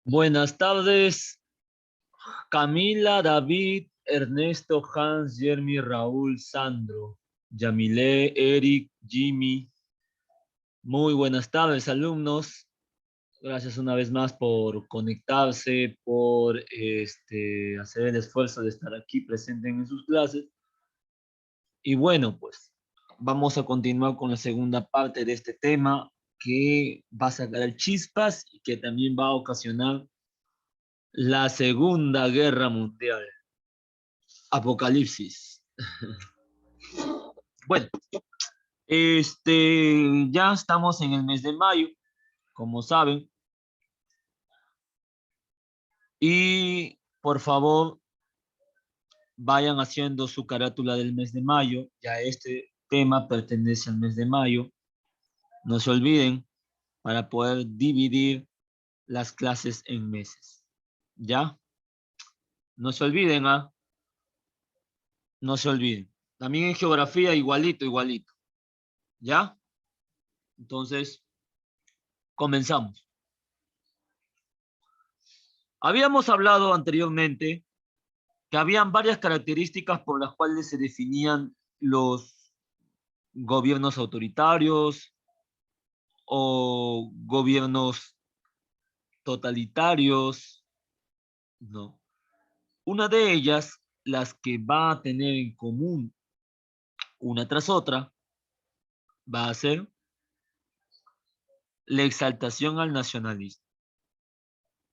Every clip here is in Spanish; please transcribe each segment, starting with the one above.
Buenas tardes, Camila, David, Ernesto, Hans, Jeremy, Raúl, Sandro, Yamile, Eric, Jimmy. Muy buenas tardes, alumnos. Gracias una vez más por conectarse, por hacer el esfuerzo de estar aquí presente en sus clases. Y bueno, pues vamos a continuar con la segunda parte de este tema que va a sacar chispas y que también va a ocasionar la Segunda Guerra Mundial. Apocalipsis. Bueno, ya estamos en el mes de mayo, como saben, y por favor vayan haciendo su carátula del mes de mayo. Ya este tema pertenece al mes de mayo. No se olviden para poder dividir las clases en meses. ¿Ya? No se olviden, ¿ah? No se olviden. También en geografía igualito, igualito. ¿Ya? Entonces, comenzamos. Habíamos hablado anteriormente que habían varias características por las cuales se definían los gobiernos autoritarios o gobiernos totalitarios, ¿no? Una de ellas, las que va a tener en común una tras otra, va a ser la exaltación al nacionalismo.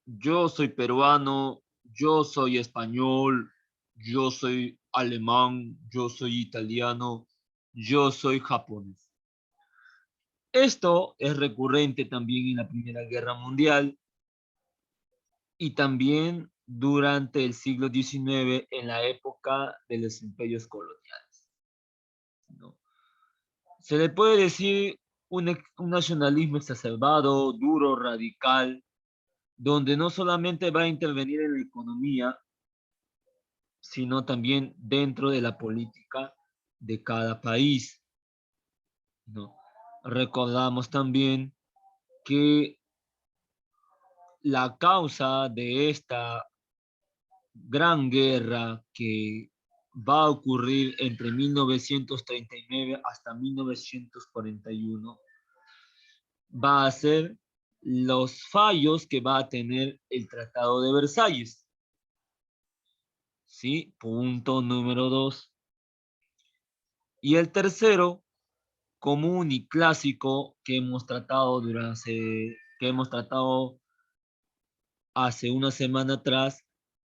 Yo soy peruano, yo soy español, yo soy alemán, yo soy italiano, yo soy japonés. Esto es recurrente también en la Primera Guerra Mundial y también durante el siglo XIX en la época de los imperios coloniales, ¿no? Se le puede decir un nacionalismo exacerbado, duro, radical, donde no solamente va a intervenir en la economía, sino también dentro de la política de cada país, ¿no? Recordamos también que la causa de esta gran guerra que va a ocurrir entre 1939 hasta 1941 va a ser los fallos que va a tener el Tratado de Versalles. ¿Sí? Punto número 2. Y el tercero, común y clásico que hemos tratado hace una semana atrás,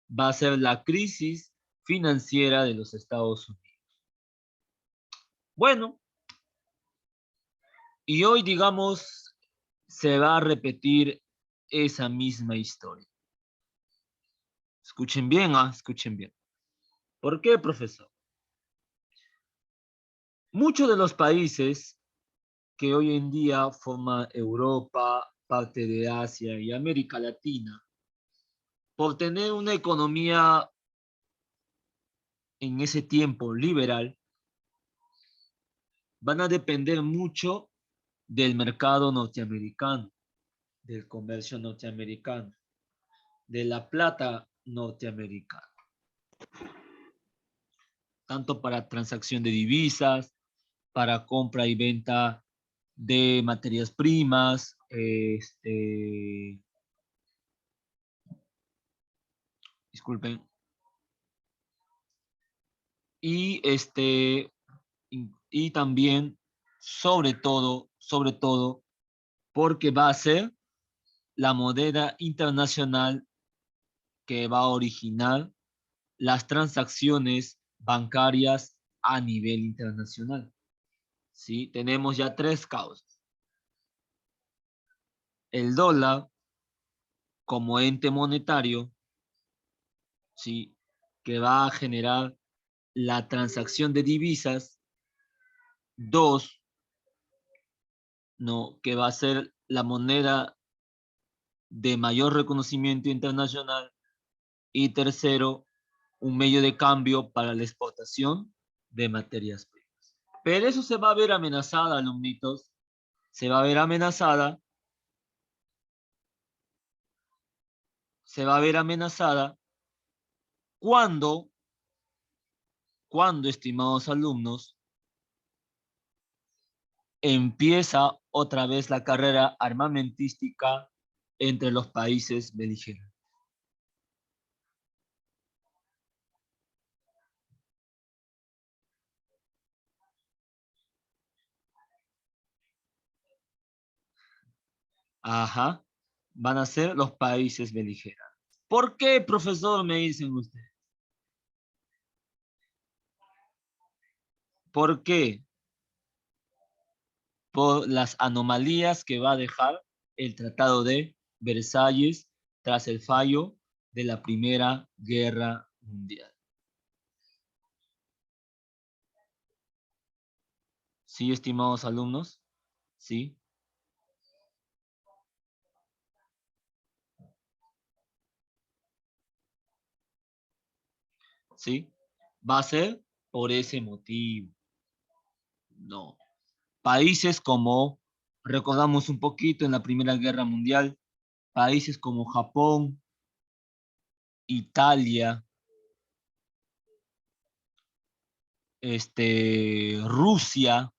va a ser la crisis financiera de los Estados Unidos. Bueno, y hoy, digamos, se va a repetir esa misma historia. Escuchen bien, escuchen bien. ¿Por qué, profesor? Muchos de los países que hoy en día forman Europa, parte de Asia y América Latina, por tener una economía en ese tiempo liberal, van a depender mucho del mercado norteamericano, del comercio norteamericano, de la plata norteamericana, tanto para transacción de divisas, para compra y venta de materias primas, disculpen, y y también, sobre todo, porque va a ser la moneda internacional que va a originar las transacciones bancarias a nivel internacional. ¿Sí? Tenemos ya tres causas. El dólar como ente monetario, ¿sí? Que va a generar la transacción de divisas. Dos, ¿no? Que va a ser la moneda de mayor reconocimiento internacional. Y tercero, un medio de cambio para la exportación de materias primas. Pero eso se va a ver amenazada, alumnitos, se va a ver amenazada se va a ver amenazada cuando, estimados alumnos, empieza otra vez la carrera armamentística entre los países beligerantes. Ajá, van a ser los países beligerantes. ¿Por qué, profesor, me dicen ustedes? ¿Por qué? Por las anomalías que va a dejar el Tratado de Versalles tras el fallo de la Primera Guerra Mundial. ¿Sí, estimados alumnos? ¿Sí? ¿Sí? Va a ser por ese motivo. No. Países como, recordamos un poquito en la Primera Guerra Mundial, países como Japón, Italia, Rusia,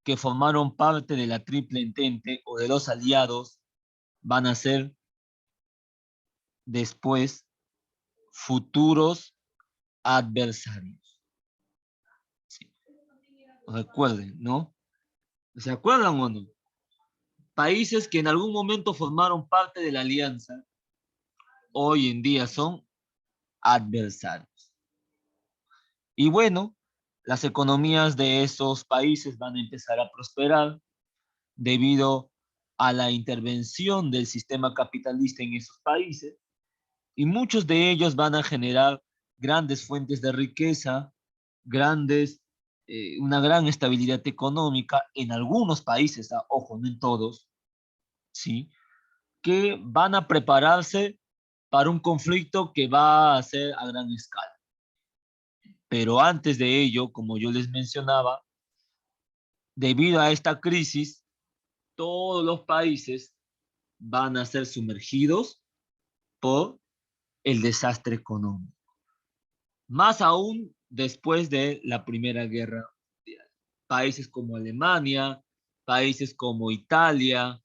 que formaron parte de la Triple Entente o de los aliados, van a ser después futuros adversarios. Sí. Recuerden, ¿no? ¿Se acuerdan o no? Países que en algún momento formaron parte de la alianza, hoy en día son adversarios. Y bueno, las economías de esos países van a empezar a prosperar debido a la intervención del sistema capitalista en esos países, y muchos de ellos van a generar grandes fuentes de riqueza, una gran estabilidad económica en algunos países, ojo, no en todos, ¿sí? Que van a prepararse para un conflicto que va a ser a gran escala. Pero antes de ello, como yo les mencionaba, debido a esta crisis, todos los países van a ser sumergidos por el desastre económico. Más aún después de la Primera Guerra Mundial. Países como Alemania, países como Italia,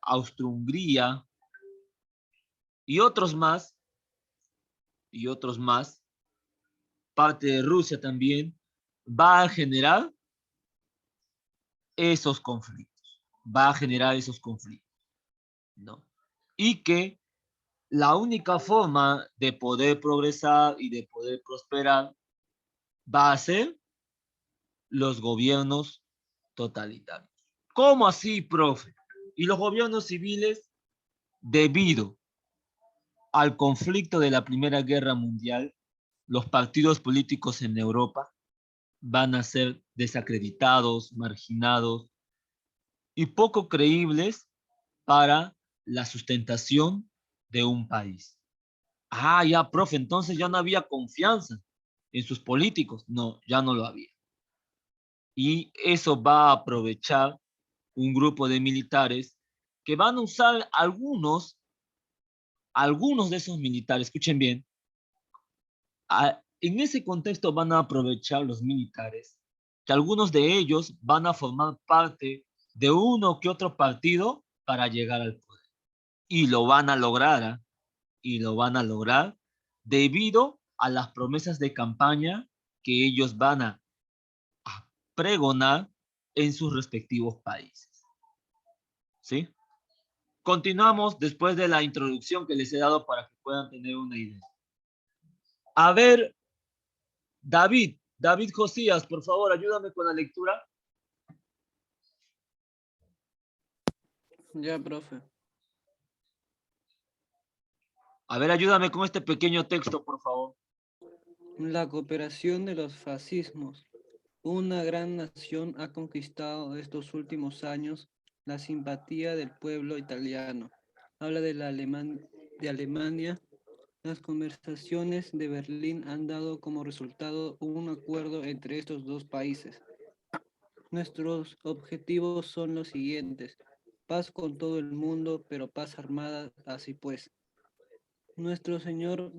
Austria-Hungría y y otros más, parte de Rusia también, va a generar esos conflictos, ¿no? Y que la única forma de poder progresar y de poder prosperar va a ser los gobiernos totalitarios. ¿Cómo así, profe? Y los gobiernos civiles, debido al conflicto de la Primera Guerra Mundial, los partidos políticos en Europa van a ser desacreditados, marginados y poco creíbles para la sustentación de un país. Ah, ya, profe, entonces ya no había confianza en sus políticos. No, ya no lo había. Y eso va a aprovechar un grupo de militares que van a usar algunos de esos militares, escuchen bien, en ese contexto van a aprovechar los militares que algunos de ellos van a formar parte de uno que otro partido para llegar al poder. Y lo van a lograr, ¿eh? Y lo van a lograr debido a las promesas de campaña que ellos van a pregonar en sus respectivos países. ¿Sí? Continuamos después de la introducción que les he dado para que puedan tener una idea. A ver, David Josías, por favor, ayúdame con la lectura. Ya, profe. A ver, ayúdame con este pequeño texto, por favor. La cooperación de los fascismos. Una gran nación ha conquistado estos últimos años la simpatía del pueblo italiano. Habla de de Alemania. Las conversaciones de Berlín han dado como resultado un acuerdo entre estos dos países. Nuestros objetivos son los siguientes: Paz con todo el mundo, pero paz armada, así pues. Nuestro señor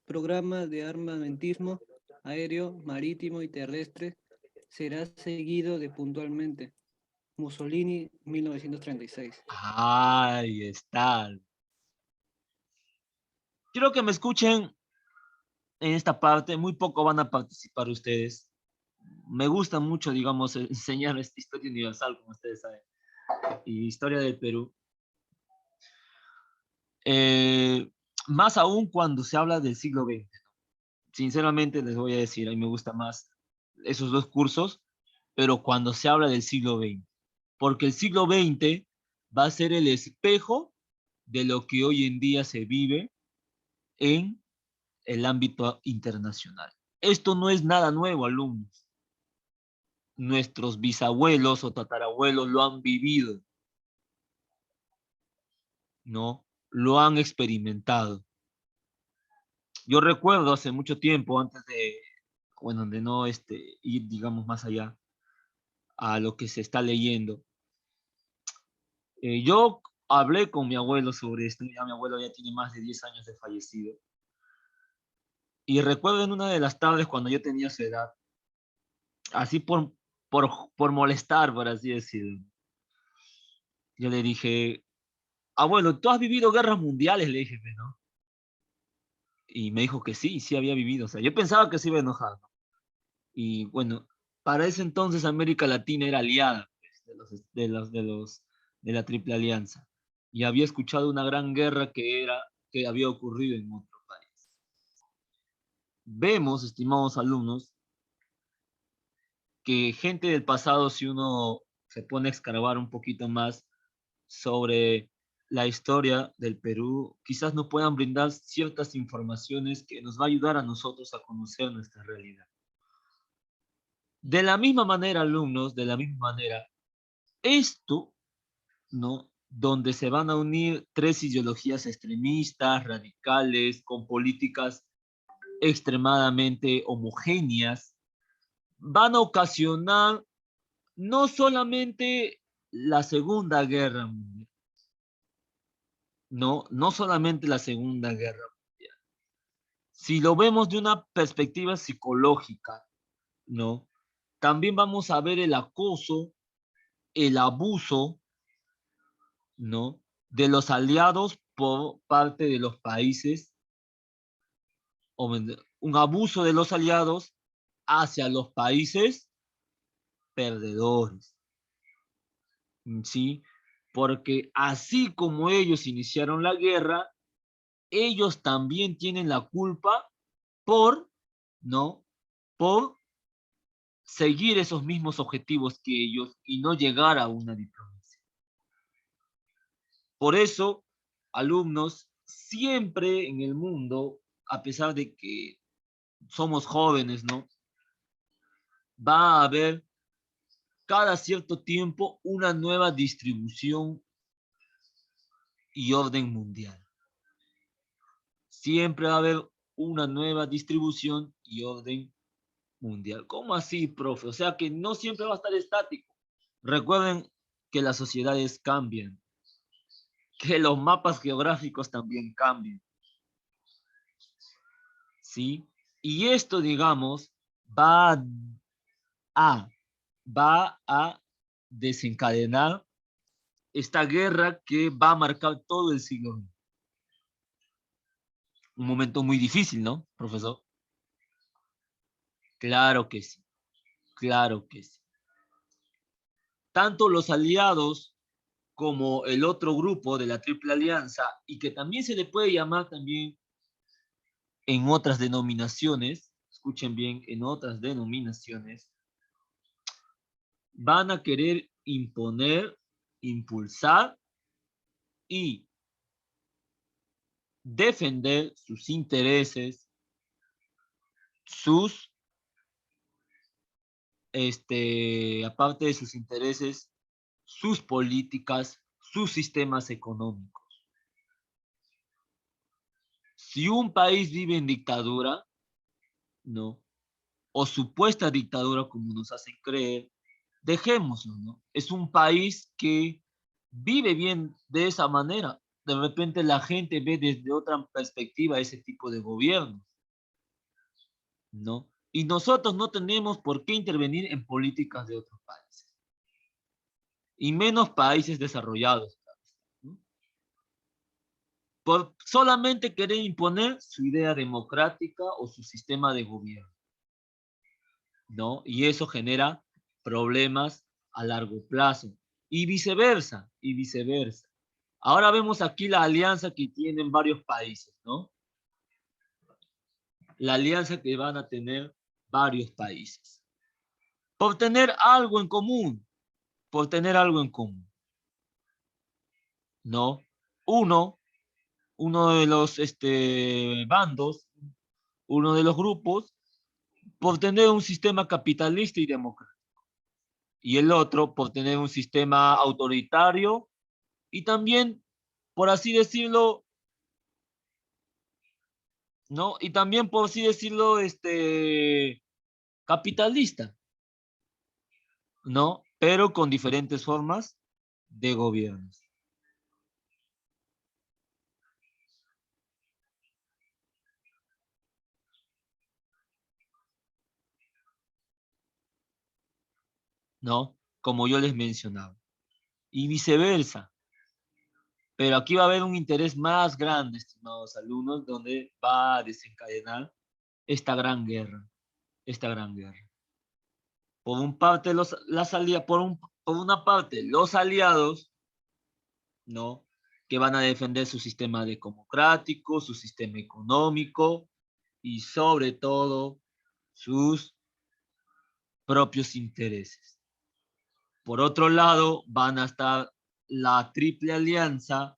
programa de armamentismo aéreo, marítimo y terrestre será seguido de puntualmente. Mussolini, 1936. Ahí está. Quiero que me escuchen en esta parte. Muy poco van a participar ustedes. Me gusta mucho, digamos, enseñar esta historia universal, como ustedes saben, y historia del Perú. Eh, Más aún cuando se habla del siglo XX. Sinceramente les voy a decir, a mí me gusta más esos dos cursos, pero cuando se habla del siglo XX, porque el siglo XX va a ser el espejo de lo que hoy en día se vive en el ámbito internacional. Esto no es nada nuevo, alumnos. Nuestros bisabuelos o tatarabuelos lo han vivido, ¿no? Lo han experimentado. Yo recuerdo hace mucho tiempo, antes de, bueno, de no ir, digamos, más allá a lo que se está leyendo, yo hablé con mi abuelo sobre esto, ya mi abuelo ya tiene más de 10 años de fallecido, y recuerdo en una de las tardes cuando yo tenía su edad, así por molestar, por así decirlo, yo le dije, abuelo, ¿tú has vivido guerras mundiales? Le dije, ¿no? Y me dijo que sí, sí había vivido, o sea, yo pensaba que se iba a enojar, ¿no? Y bueno, para ese entonces América Latina era aliada pues, de la Triple Alianza, y había escuchado una gran guerra que había ocurrido en otro país. Vemos, estimados alumnos, que gente del pasado, si uno se pone a escarbar un poquito más sobre la historia del Perú, quizás nos puedan brindar ciertas informaciones que nos va a ayudar a nosotros a conocer nuestra realidad. De la misma manera, alumnos, de la misma manera, esto, ¿no? Donde se van a unir tres ideologías extremistas, radicales, con políticas extremadamente homogéneas, van a ocasionar no solamente la Segunda Guerra Mundial, no solamente la Segunda Guerra Mundial. Si lo vemos de una perspectiva psicológica, ¿no? También vamos a ver el acoso, el abuso, ¿no? De los aliados por parte de los países, o un abuso de los aliados hacia los países perdedores, ¿sí? Porque así como ellos iniciaron la guerra, ellos también tienen la culpa por, ¿no? Por seguir esos mismos objetivos que ellos y no llegar a una diplomacia. Por eso, alumnos, siempre en el mundo, a pesar de que somos jóvenes, ¿no? Va a haber cada cierto tiempo una nueva distribución y orden mundial. Siempre va a haber una nueva distribución y orden mundial. ¿Cómo así, profe? O sea que no siempre va a estar estático. Recuerden que las sociedades cambian, que los mapas geográficos también cambian, ¿sí? Y esto, digamos, a, va a desencadenar esta guerra que va a marcar todo el siglo XX. Un momento muy difícil, ¿no, profesor? Claro que sí, claro que sí. Tanto los aliados como el otro grupo de la Triple Alianza, y que también se le puede llamar también en otras denominaciones, escuchen bien, en otras denominaciones, van a querer imponer, impulsar y defender sus intereses, sus, aparte de sus intereses, sus políticas, sus sistemas económicos. Si un país vive en dictadura, ¿no? O supuesta dictadura, como nos hacen creer, dejémoslo, ¿no? Es un país que vive bien de esa manera. De repente la gente ve desde otra perspectiva ese tipo de gobierno, ¿no? Y nosotros no tenemos por qué intervenir en políticas de otros países, y menos países desarrollados, ¿no? Por solamente querer imponer su idea democrática o su sistema de gobierno, ¿no? Y eso genera problemas a largo plazo, y viceversa, y viceversa. Ahora vemos aquí la alianza que tienen varios países, ¿no? La alianza que van a tener varios países. Por tener algo en común, por tener algo en común, ¿no? Uno, uno de los bandos, uno de los grupos, por tener un sistema capitalista y democrático. Y el otro por tener un sistema autoritario y también, por así decirlo, ¿no? Y también, por así decirlo, capitalista, ¿no? Pero con diferentes formas de gobierno, ¿no? Como yo les mencionaba. Y viceversa. Pero aquí va a haber un interés más grande, estimados alumnos, donde va a desencadenar esta gran guerra, esta gran guerra. Por un parte, por una parte, los aliados, ¿no? Que van a defender su sistema democrático, su sistema económico y sobre todo sus propios intereses. Por otro lado, van a estar la triple alianza,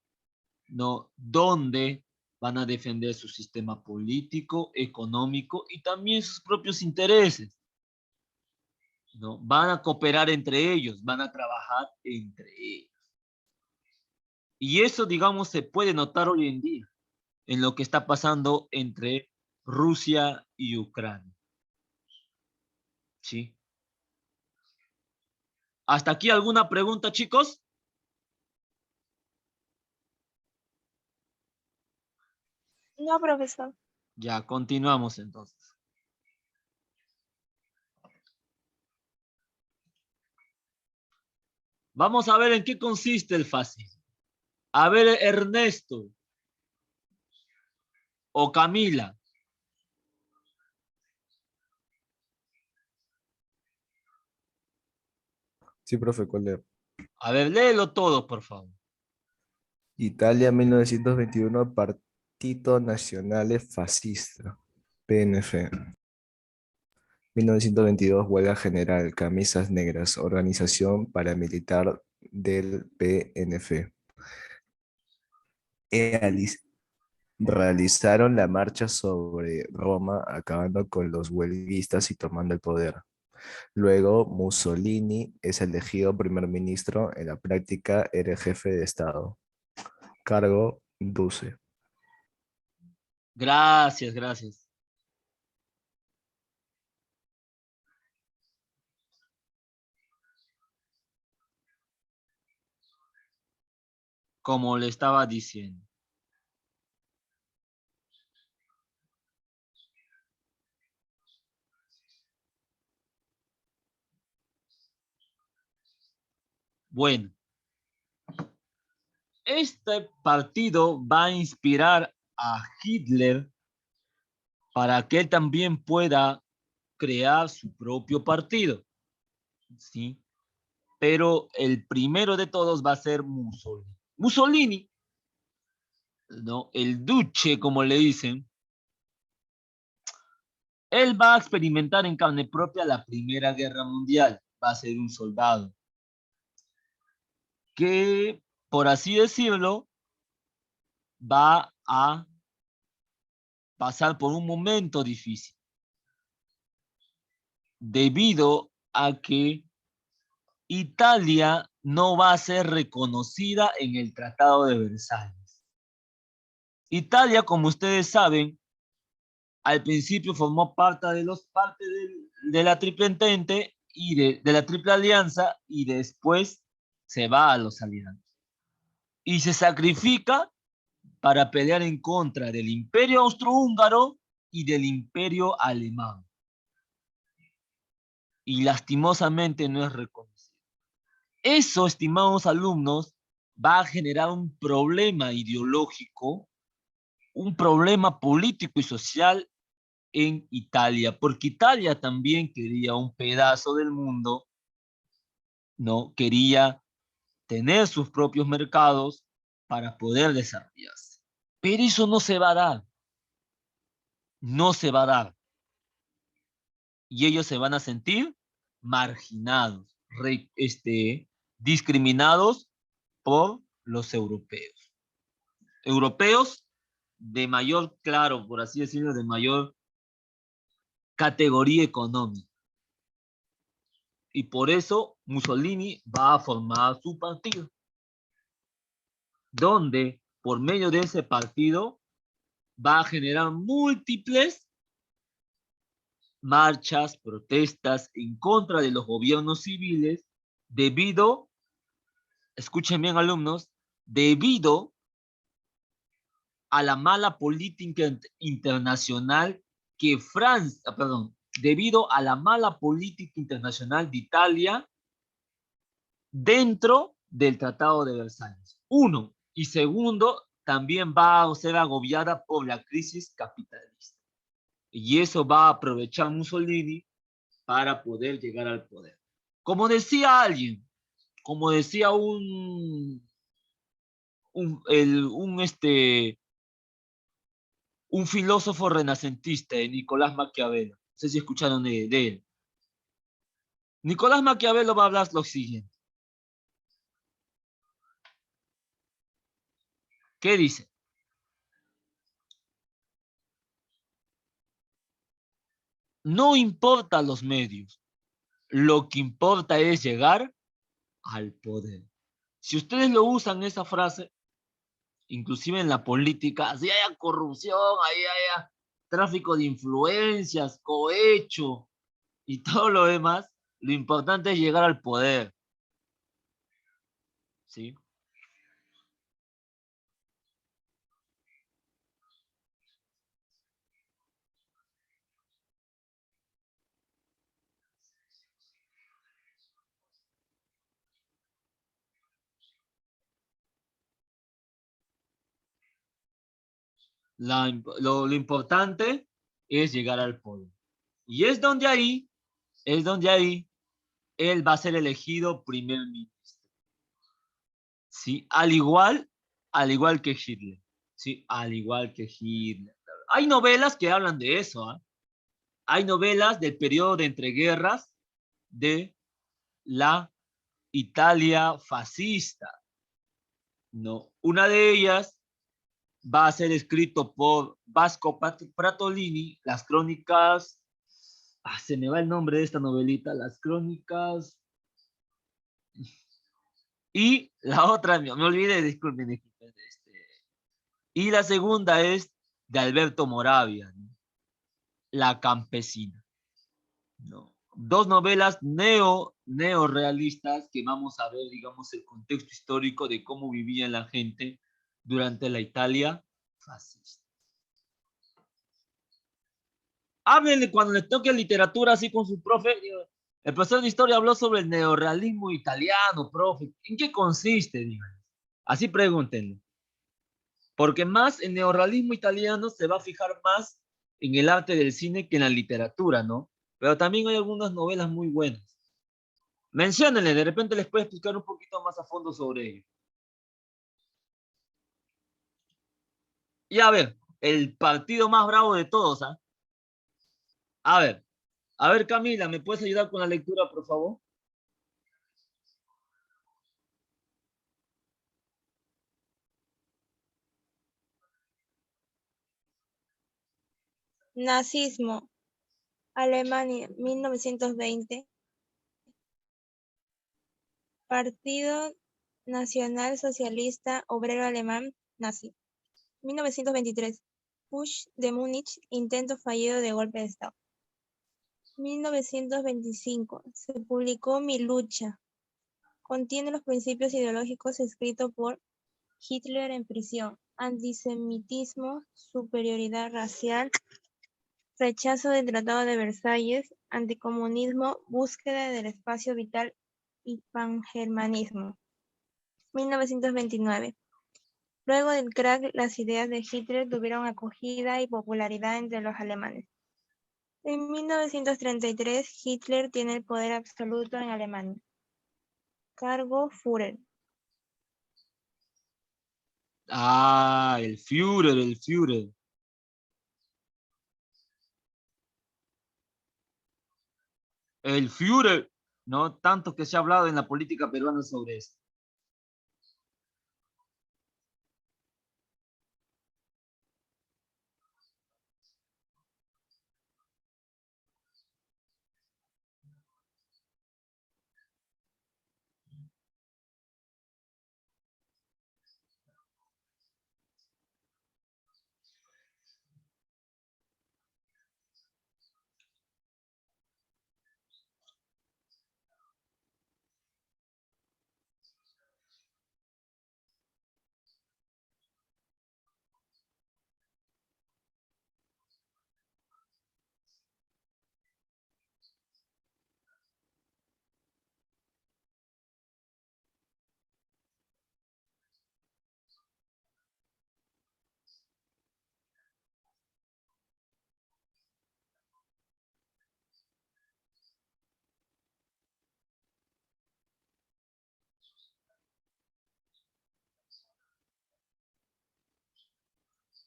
¿no? Donde van a defender su sistema político, económico y también sus propios intereses, ¿no? Van a cooperar entre ellos, van a trabajar entre ellos. Y eso, digamos, se puede notar hoy en día en lo que está pasando entre Rusia y Ucrania, ¿sí? ¿Hasta aquí alguna pregunta, chicos? No, profesor. Ya, continuamos entonces. Vamos a ver en qué consiste el fascismo. A ver, Ernesto o Camila. Sí, profe, ¿cuál es? A ver, léelo todo, por favor. Italia 1921, Partito Nazionale Fascista, PNF. 1922, huelga general, camisas negras, organización paramilitar del PNF. Realizaron la marcha sobre Roma, acabando con los huelguistas y tomando el poder. Luego, Mussolini es elegido primer ministro, en la práctica era jefe de Estado. Cargo 12. Gracias, gracias. Como le estaba diciendo. Bueno, este partido va a inspirar a Hitler para que él también pueda crear su propio partido, ¿sí? Pero el primero de todos va a ser Mussolini. Mussolini, ¿no? El duce, como le dicen, él va a experimentar en carne propia la Primera Guerra Mundial. Va a ser un soldado que, por así decirlo, va a pasar por un momento difícil debido a que Italia no va a ser reconocida en el Tratado de Versalles. Italia, como ustedes saben, al principio formó parte de la Triple Entente y de la Triple Alianza y después se va a los aliados. y se sacrifica para pelear en contra del Imperio Austrohúngaro y del Imperio Alemán. Y lastimosamente no es reconocido. Eso, estimados alumnos, va a generar un problema ideológico, un problema político y social en Italia, porque Italia también quería un pedazo del mundo, ¿no? Quería tener sus propios mercados para poder desarrollarse. Pero eso no se va a dar. No se va a dar. Y ellos se van a sentir marginados, discriminados por los europeos. Europeos de mayor, claro, por así decirlo, de mayor categoría económica. Y por eso Mussolini va a formar su partido, donde por medio de ese partido va a generar múltiples marchas, protestas en contra de los gobiernos civiles debido, escuchen bien alumnos, debido a la mala política internacional que Francia, perdón, debido a la mala política internacional de Italia dentro del Tratado de Versalles. Uno. Y segundo, también va a ser agobiada por la crisis capitalista. Y eso va a aprovechar Mussolini para poder llegar al poder. Como decía alguien, como decía un filósofo renacentista, Nicolás Maquiavelo. No sé si escucharon de él. Nicolás Maquiavelo va a hablar lo siguiente. ¿Qué dice? No importa los medios, lo que importa es llegar al poder. Si ustedes lo usan esa frase, inclusive en la política, si haya corrupción, ahí haya tráfico de influencias, cohecho y todo lo demás, lo importante es llegar al poder. ¿Sí? Lo importante es llegar al poder. Y es donde ahí él va a ser elegido primer ministro. ¿Sí? Al igual que Hitler. ¿Sí? Al igual que Hitler. Hay novelas que hablan de eso. ¿Eh? Hay novelas del periodo de entreguerras de la Italia fascista. ¿No? Una de ellas va a ser escrito por Vasco Pratolini, las crónicas, se me va el nombre de esta novelita, las crónicas, y la otra, me olvidé, disculpen, y la segunda es de Alberto Moravia, ¿no? La campesina, ¿no? Dos novelas neorrealistas que vamos a ver, digamos, el contexto histórico de cómo vivía la gente durante la Italia fascista. Háblenle cuando les toque literatura así con su profe. El profesor de historia habló sobre el neorrealismo italiano, profe. ¿En qué consiste? Díganle. Así pregúntenle. Porque más el neorrealismo italiano se va a fijar más en el arte del cine que en la literatura, ¿no? Pero también hay algunas novelas muy buenas. Menciónenle, de repente les puedo explicar un poquito más a fondo sobre ello. Y a ver, el partido más bravo de todos, ¿ah? A ver, Camila, ¿me puedes ayudar con la lectura, por favor? Nazismo. Alemania, 1920. Partido Nacional Socialista Obrero Alemán, nazi. 1923. Putsch de Múnich, intento fallido de golpe de Estado. 1925. Se publicó Mi lucha. Contiene los principios ideológicos escritos por Hitler en prisión, antisemitismo, superioridad racial, rechazo del Tratado de Versalles, anticomunismo, búsqueda del espacio vital y pangermanismo. 1929. Luego del crack, las ideas de Hitler tuvieron acogida y popularidad entre los alemanes. En 1933, Hitler tiene el poder absoluto en Alemania. Cargo Führer. Ah, el Führer, el Führer. El Führer, ¿no? Tanto que se ha hablado en la política peruana sobre esto.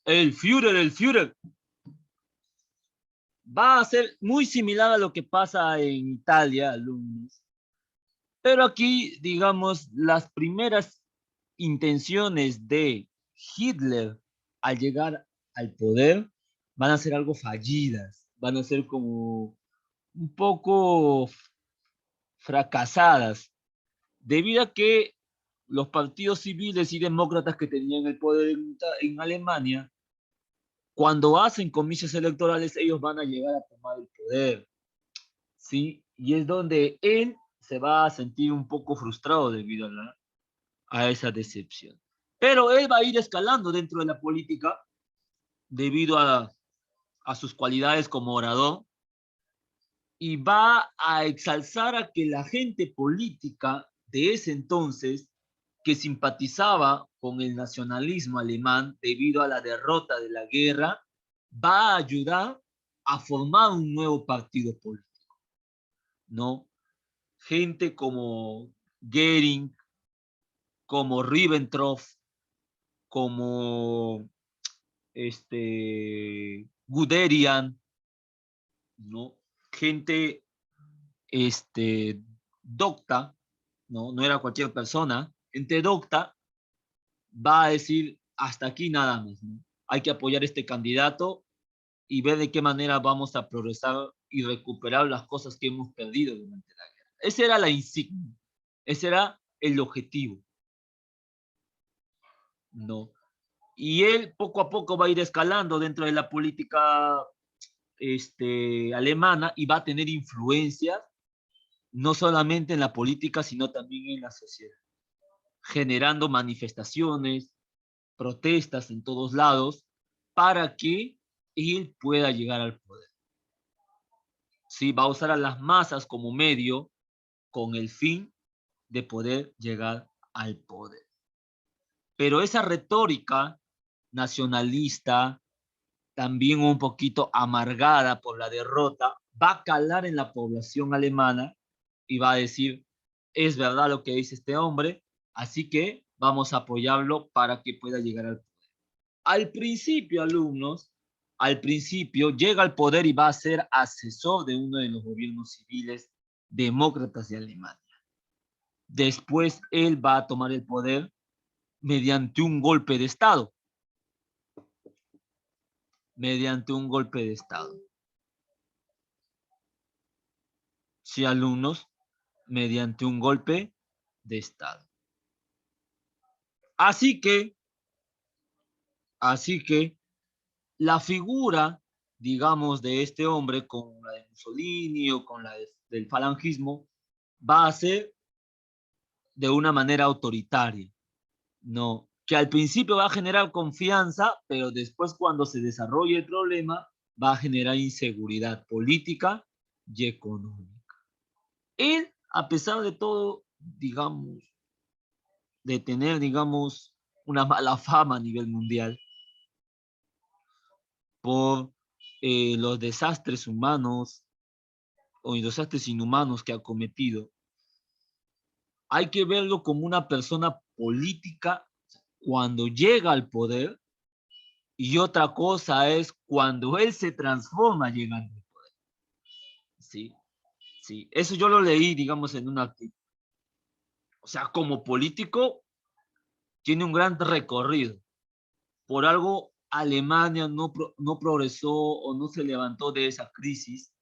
El Führer va a ser muy similar a lo que pasa en Italia, alumnos. Pero aquí, digamos, las primeras intenciones de Hitler al llegar al poder van a ser algo fallidas, van a ser como un poco fracasadas, debido a que los partidos civiles y demócratas que tenían el poder en Alemania, cuando hacen comicios electorales, ellos van a llegar a tomar el poder, ¿sí? Y es donde él se va a sentir un poco frustrado debido a esa decepción. Pero él va a ir escalando dentro de la política debido a sus cualidades como orador y va a exalzar a que la gente política de ese entonces que simpatizaba con el nacionalismo alemán debido a la derrota de la guerra, va a ayudar a formar un nuevo partido político, ¿no? Gente como Goering, como Ribbentrop, como Guderian, ¿no? Gente docta, ¿no? No era cualquier persona, gente docta va a decir hasta aquí nada más, ¿no? Hay que apoyar a este candidato y ver de qué manera vamos a progresar y recuperar las cosas que hemos perdido durante la guerra. Esa era la insignia, ese era el objetivo, ¿no? Y él poco a poco va a ir escalando dentro de la política alemana y va a tener influencia no solamente en la política, sino también en la sociedad, generando manifestaciones, protestas en todos lados para que él pueda llegar al poder. Sí, va a usar a las masas como medio con el fin de poder llegar al poder. Pero esa retórica nacionalista, también un poquito amargada por la derrota, va a calar en la población alemana y va a decir, es verdad lo que dice este hombre, así que vamos a apoyarlo para que pueda llegar al poder. Al principio, alumnos, al principio llega al poder y va a ser asesor de uno de los gobiernos civiles demócratas de Alemania. Después él va a tomar el poder mediante un golpe de Estado. Mediante un golpe de Estado. Sí, alumnos, mediante un golpe de Estado. Así que la figura, digamos, de este hombre con la de Mussolini o con la del falangismo va a ser de una manera autoritaria, ¿no? que al principio va a generar confianza, pero después cuando se desarrolle el problema va a generar inseguridad política y económica. Él, a pesar de todo, digamos, de tener, digamos, una mala fama a nivel mundial por los desastres humanos o los desastres inhumanos que ha cometido, hay que verlo como una persona política cuando llega al poder, y otra cosa es cuando él se transforma llegando al poder. Sí, sí, eso yo lo leí, digamos, en un artículo. O sea, como político tiene un gran recorrido. Por algo Alemania no progresó o no se levantó de esa crisis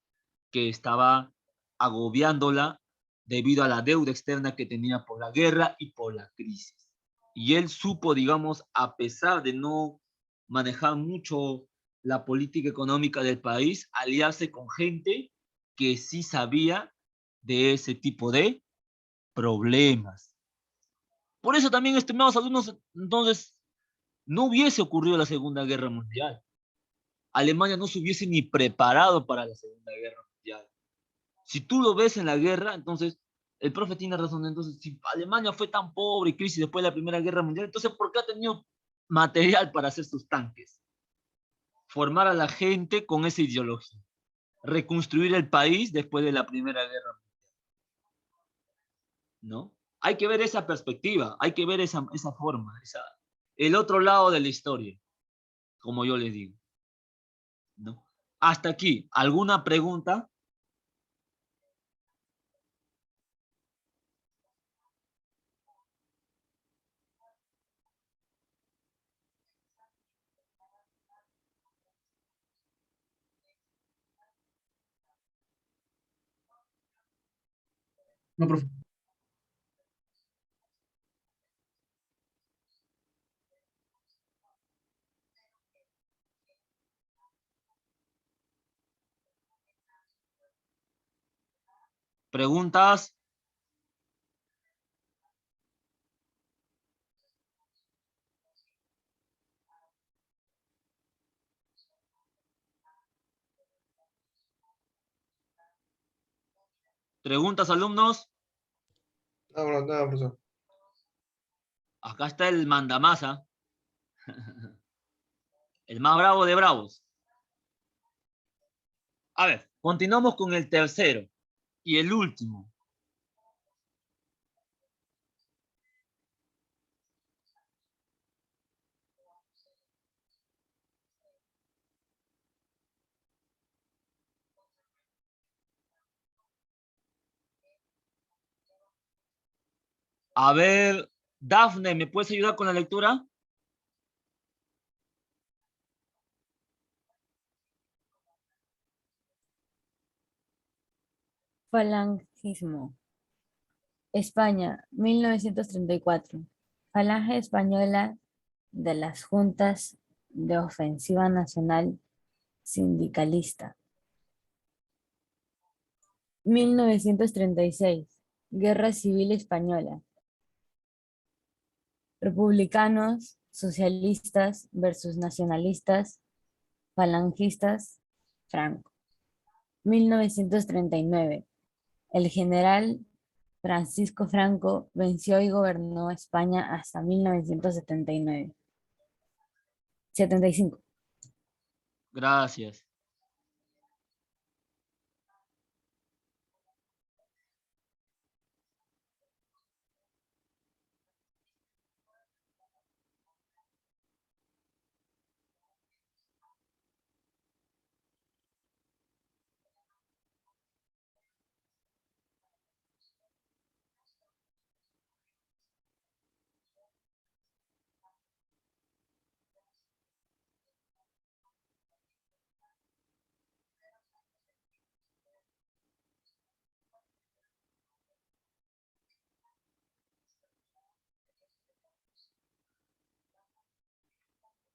que estaba agobiándola debido a la deuda externa que tenía por la guerra y por la crisis. Y él supo, digamos, a pesar de no manejar mucho la política económica del país, aliarse con gente que sí sabía de ese tipo de problemas. Por eso también, estimados alumnos, entonces, no hubiese ocurrido la Segunda Guerra Mundial. Alemania no se hubiese ni preparado para la Segunda Guerra Mundial. Si tú lo ves en la guerra, entonces el profe tiene razón. Entonces, si Alemania fue tan pobre y crisis después de la Primera Guerra Mundial, entonces, ¿por qué ha tenido material para hacer sus tanques? Formar a la gente con esa ideología. Reconstruir el país después de la Primera Guerra Mundial. ¿No? Hay que ver esa perspectiva, hay que ver esa forma, el otro lado de la historia, como yo les digo. ¿No? Hasta aquí, ¿alguna pregunta? No, profe. ¿Preguntas? ¿Preguntas, alumnos? No, profesor. Acá está el mandamasa. El más bravo de bravos. A ver, continuamos con el tercero y el último. A ver, Dafne, ¿me puedes ayudar con la lectura? Falangismo. España, 1934. Falange Española de las Juntas de Ofensiva Nacional Sindicalista. 1936. Guerra Civil Española. Republicanos, socialistas versus nacionalistas, falangistas, Franco. 1939. El general Francisco Franco venció y gobernó España hasta 1979. 75. Gracias.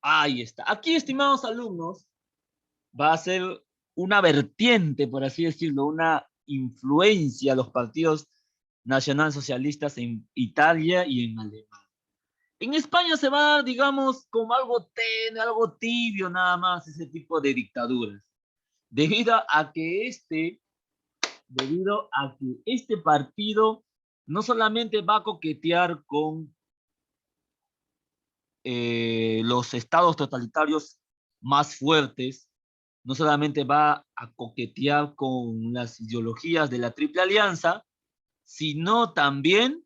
Ahí está. Aquí, estimados alumnos, va a ser una vertiente, por así decirlo, una influencia a los partidos nacionalsocialistas en Italia y en Alemania. En España se va, digamos, como algo tenue, algo tibio nada más, ese tipo de dictaduras. Debido a que este partido no solamente va a coquetear con los estados totalitarios más fuertes, no solamente va a coquetear con las ideologías de la Triple Alianza, sino también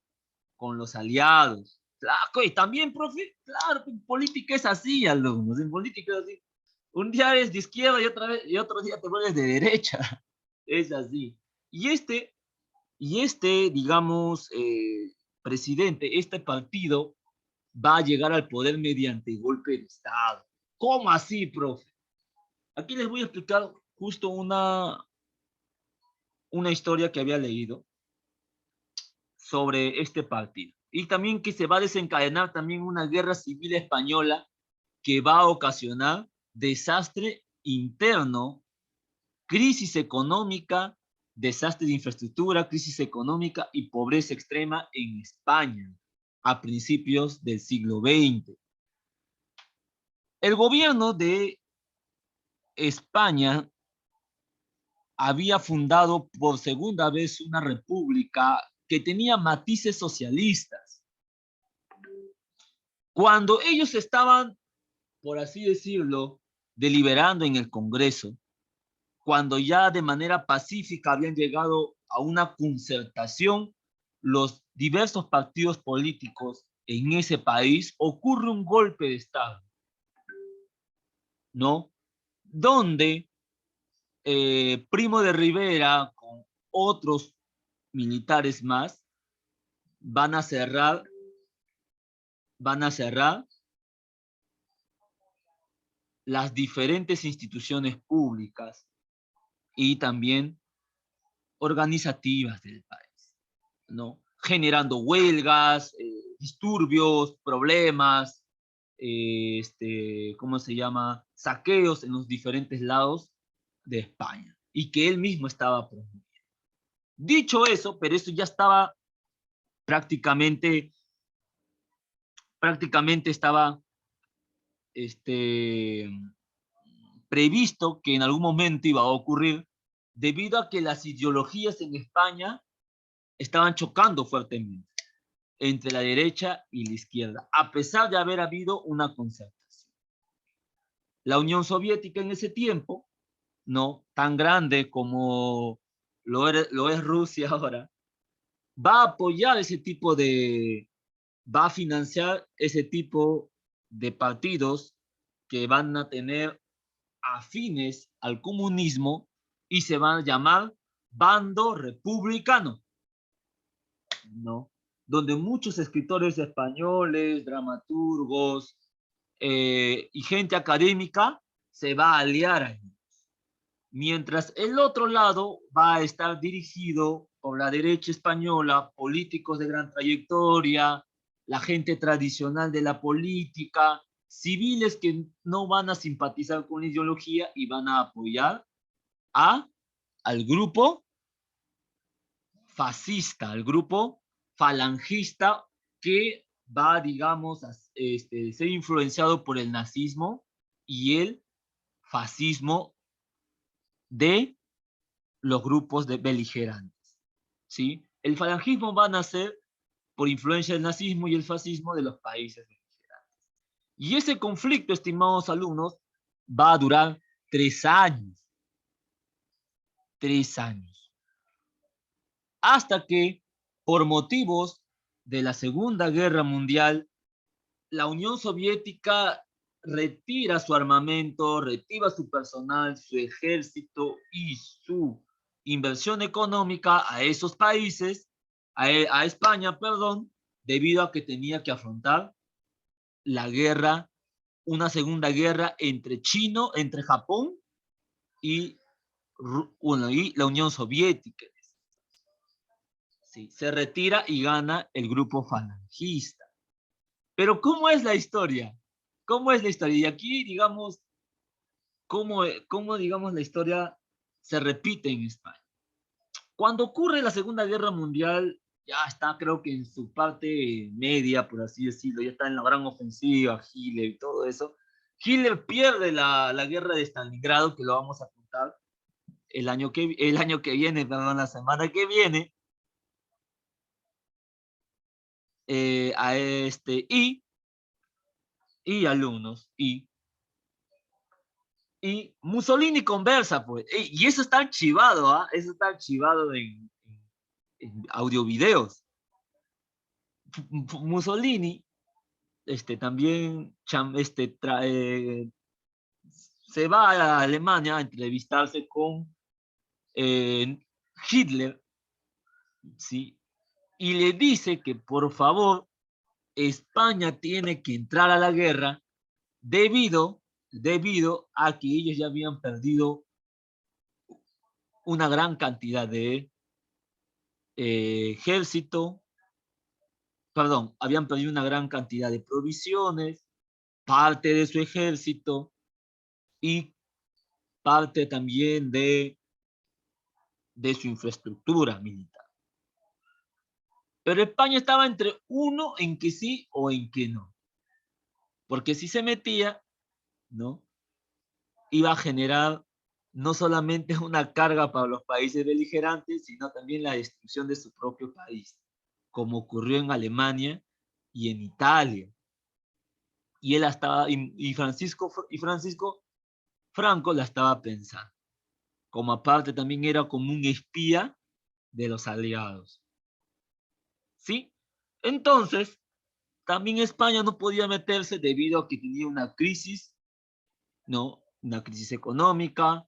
con los aliados. Claro, y también, profe, claro, en política es así, alumnos, en política es así. Un día eres de izquierda y otro día te vuelves de derecha. Es así. Y digamos, presidente, este partido va a llegar al poder mediante golpe de Estado. ¿Cómo así, profe? Aquí les voy a explicar justo una historia que había leído sobre este partido. Y también que se va a desencadenar también una guerra civil española que va a ocasionar desastre interno, crisis económica, desastre de infraestructura, crisis económica y pobreza extrema en España a principios del siglo XX. El gobierno de España había fundado por segunda vez una república que tenía matices socialistas. Cuando ellos estaban, por así decirlo, deliberando en el Congreso, cuando ya de manera pacífica habían llegado a una concertación, los diversos partidos políticos en ese país, ocurre un golpe de Estado, ¿no? Donde Primo de Rivera con otros militares más van a cerrar las diferentes instituciones públicas y también organizativas del país, ¿no? Generando huelgas, disturbios, problemas, ¿cómo se llama? Saqueos en los diferentes lados de España y que él mismo estaba promoviendo. Dicho eso, pero eso ya estaba prácticamente estaba previsto que en algún momento iba a ocurrir debido a que las ideologías en España estaban chocando fuertemente entre la derecha y la izquierda, a pesar de haber habido una concertación. La Unión Soviética en ese tiempo, no tan grande como lo es Rusia ahora, va a apoyar va a financiar ese tipo de partidos que van a tener afines al comunismo y se van a llamar bando republicano, ¿no? Donde muchos escritores españoles, dramaturgos y gente académica se va a aliar a ellos. Mientras el otro lado va a estar dirigido por la derecha española, políticos de gran trayectoria, la gente tradicional de la política, civiles que no van a simpatizar con la ideología y van a apoyar al grupo fascista, al grupo falangista que va, digamos, a ser influenciado por el nazismo y el fascismo de los grupos de beligerantes, ¿sí? El falangismo va a nacer por influencia del nazismo y el fascismo de los países beligerantes. Y ese conflicto, estimados alumnos, va a durar 3 años. 3 años. Hasta que, por motivos de la Segunda Guerra Mundial, la Unión Soviética retira su armamento, retira su personal, su ejército y su inversión económica a esos países, a España, perdón, debido a que tenía que afrontar la guerra, una segunda guerra entre Japón y, y la Unión Soviética. Sí, se retira y gana el grupo falangista. Pero ¿cómo es la historia? ¿Cómo es la historia? Y aquí, digamos, ¿cómo digamos, la historia se repite en España? Cuando ocurre la Segunda Guerra Mundial, ya está, creo que en su parte media, por así decirlo, ya está en la gran ofensiva, Hitler y todo eso. Hitler pierde la guerra de Stalingrado, que lo vamos a contar el año que viene, perdón, la semana que viene, y alumnos, y Mussolini conversa, pues, y eso está archivado, ¿ah? Eso está archivado en audiovideos. Mussolini, también se va a Alemania a entrevistarse con Hitler, ¿sí? Y le dice que por favor España tiene que entrar a la guerra debido a que ellos ya habían perdido una gran cantidad de ejército, perdón, habían perdido una gran cantidad de provisiones, parte de su ejército y parte también de su infraestructura militar. Pero España estaba entre uno en que sí o en que no. Porque si se metía, ¿no? Iba a generar no solamente una carga para los países beligerantes, sino también la destrucción de su propio país, como ocurrió en Alemania y en Italia. Y él estaba, y Francisco Franco la estaba pensando. Como aparte también era como un espía de los aliados. ¿Sí? Entonces, también España no podía meterse debido a que tenía una crisis, ¿no? Una crisis económica,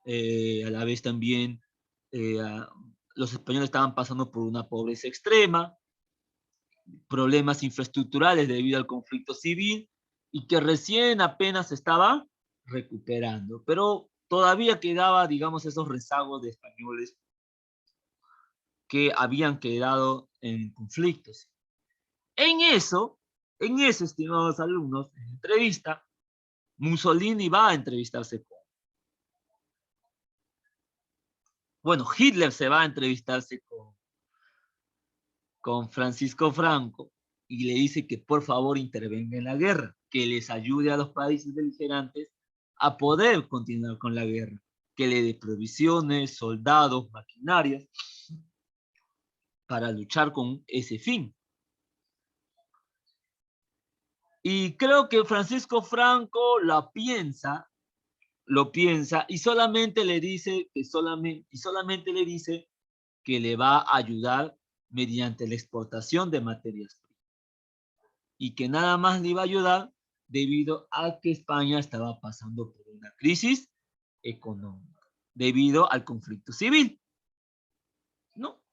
a la vez también los españoles estaban pasando por una pobreza extrema, problemas infraestructurales debido al conflicto civil y que recién apenas estaba recuperando, pero todavía quedaba, digamos, esos rezagos de españoles que habían quedado en conflictos. En eso, estimados alumnos, en entrevista, Mussolini va a entrevistarse bueno, Hitler se va a entrevistarse con Francisco Franco y le dice que por favor intervenga en la guerra, que les ayude a los países beligerantes a poder continuar con la guerra, que le dé provisiones, soldados, maquinarias para luchar con ese fin. Y creo que Francisco Franco lo piensa y solamente le dice que le va a ayudar mediante la exportación de materias primas y que nada más le iba a ayudar debido a que España estaba pasando por una crisis económica debido al conflicto civil. ¿No?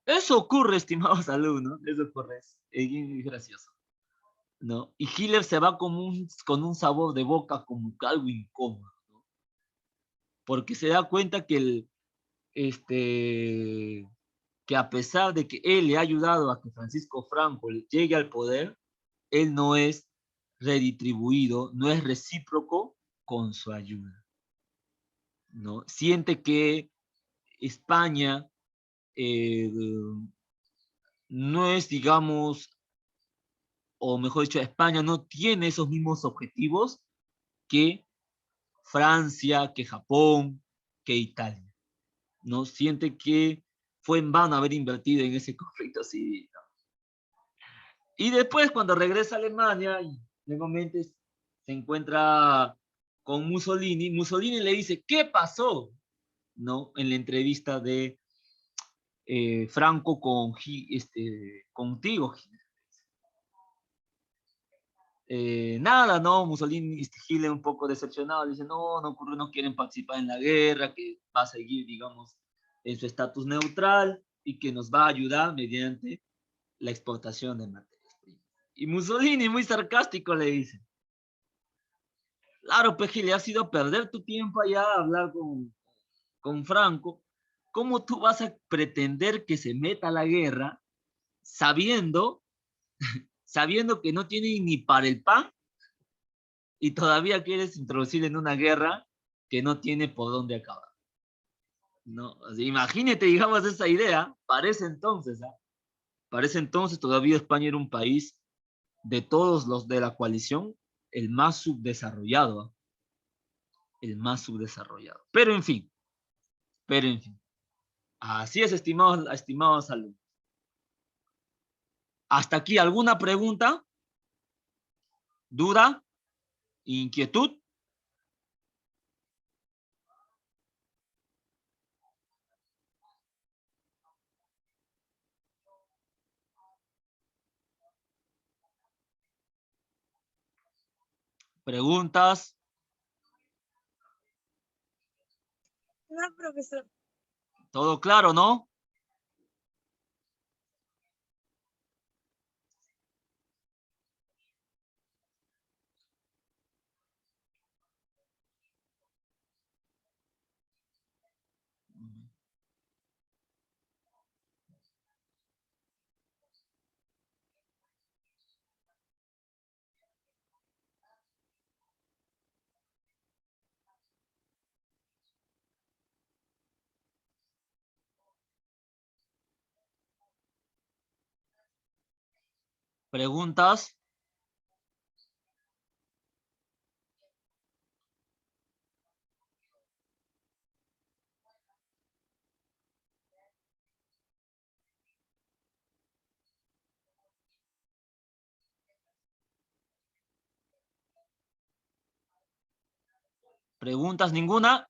Eso ocurre, estimados alumnos, eso ocurre, es gracioso. ¿No? Y Hitler se va con un sabor de boca como algo incómodo, ¿no? Porque se da cuenta que que a pesar de que él le ha ayudado a que Francisco Franco llegue al poder, él no es redistribuido, no es recíproco con su ayuda, ¿no? Siente que España no es, digamos, o mejor dicho, España no tiene esos mismos objetivos que Francia, que Japón, que Italia, ¿no? Siente que fue en vano haber invertido en ese conflicto civil, ¿no? Y después, cuando regresa a Alemania, y nuevamente se encuentra con Mussolini, Mussolini le dice, ¿qué pasó? ¿No? En la entrevista de Franco contigo. Nada, ¿no? Mussolini, Hitler un poco decepcionado, dice, no ocurre, no quieren participar en la guerra, que va a seguir, digamos, en su estatus neutral y que nos va a ayudar mediante la exportación de materias primas. Y Mussolini, muy sarcástico, le dice, claro, pues le ha sido perder tu tiempo allá a hablar con Franco. ¿Cómo tú vas a pretender que se meta a la guerra sabiendo que no tiene ni para el pan y todavía quieres introducir en una guerra que no tiene por dónde acabar? No, así, imagínate, digamos, esa idea. Parece entonces, ¿ah? Parece entonces todavía España era un país de todos los de la coalición, el más subdesarrollado, ¿ah? El más subdesarrollado. Pero en fin. Así es, estimados alumnos. Hasta aquí, ¿alguna pregunta? ¿Duda? ¿Inquietud? ¿Preguntas? No, profesor. ¿Todo claro, no? ¿Preguntas? ¿Preguntas ninguna?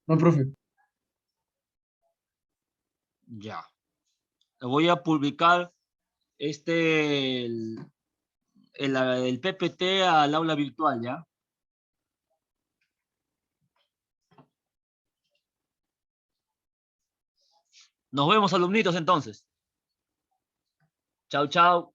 No, profe. Ya. Voy a publicar el PPT al aula virtual, ¿ya? Nos vemos, alumnitos, entonces. Chao, chao.